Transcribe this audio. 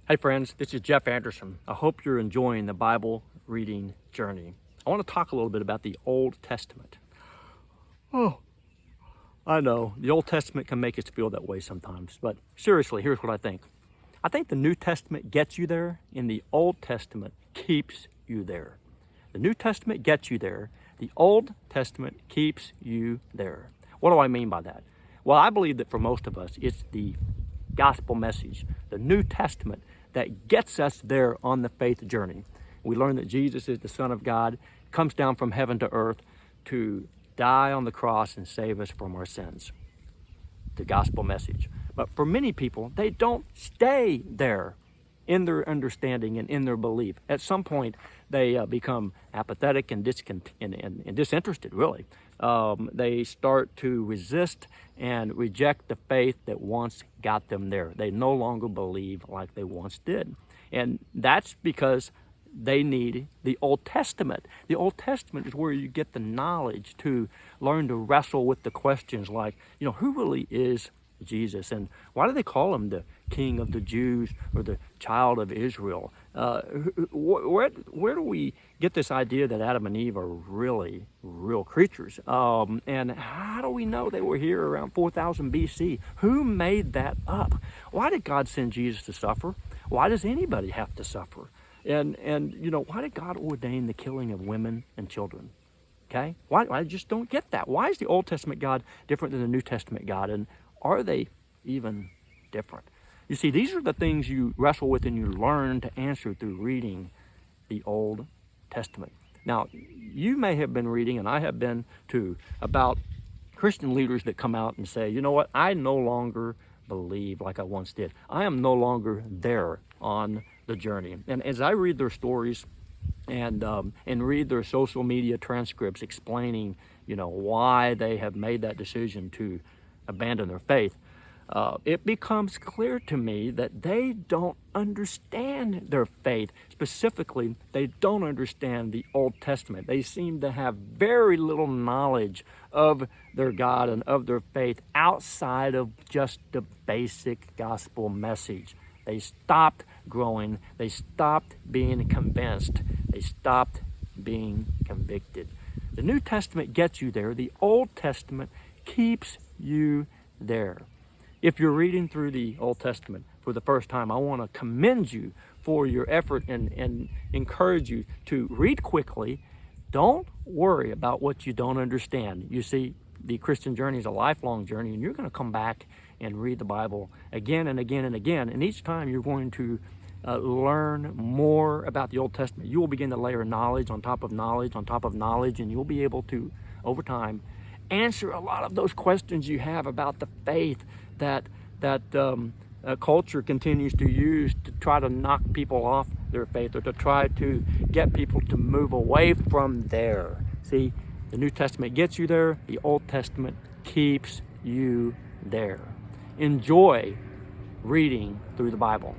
Hey friends, this is Jeff Anderson. I hope you're enjoying the Bible reading journey. I want to talk a little bit about the Old Testament. Oh, I know, the Old Testament can make us feel that way sometimes, but seriously, here's what I think. I think the New Testament gets you there, and the Old Testament keeps you there. The New Testament gets you there, the Old Testament keeps you there. What do I mean by that? Well, I believe that for most of us, it's the gospel message, the New Testament, that gets us there on the faith journey. We learn that Jesus is the Son of God, comes down from heaven to earth to die on the cross and save us from our sins. The gospel message. But for many people, they don't stay there in their understanding and in their belief. At some point, they become apathetic and disinterested, really. They start to resist and reject the faith that once got them there. They no longer believe like they once did. And that's because they need the Old Testament. The Old Testament is where you get the knowledge to learn to wrestle with the questions like, who really is Jesus, and why do they call him the King of the Jews or the Child of Israel? Where do we get this idea that Adam and Eve are really real creatures? And how do we know they were here around 4000 BC? Who made that up? Why did God send Jesus to suffer? Why does anybody have to suffer? And why did God ordain the killing of women and children? Okay, why? I just don't get that. Why is the Old Testament God different than the New Testament God? And are they even different? You see, these are the things you wrestle with and you learn to answer through reading the Old Testament. Now, you may have been reading, and I have been too, about Christian leaders that come out and say, you know what, I no longer believe like I once did. I am no longer there on the journey. And as I read their stories and read their social media transcripts explaining, why they have made that decision to abandon their faith, it becomes clear to me that they don't understand their faith. Specifically, they don't understand the Old Testament. They seem to have very little knowledge of their God and of their faith outside of just the basic gospel message. They stopped growing. They stopped being convinced. They stopped being convicted. The New Testament gets you there. The Old Testament keeps you there. If you're reading through the Old Testament for the first time, I want to commend you for your effort and encourage you to read quickly. Don't worry about what you don't understand. You see, the Christian journey is a lifelong journey, and you're going to come back and read the Bible again and again and again. And each time you're going to learn more about the Old Testament. You will begin to layer knowledge on top of knowledge on top of knowledge, and you'll be able to, over time, answer a lot of those questions you have about the faith that culture continues to use to try to knock people off their faith or to try to get people to move away from there. See, the New Testament gets you there. The Old Testament keeps you there. Enjoy reading through the Bible.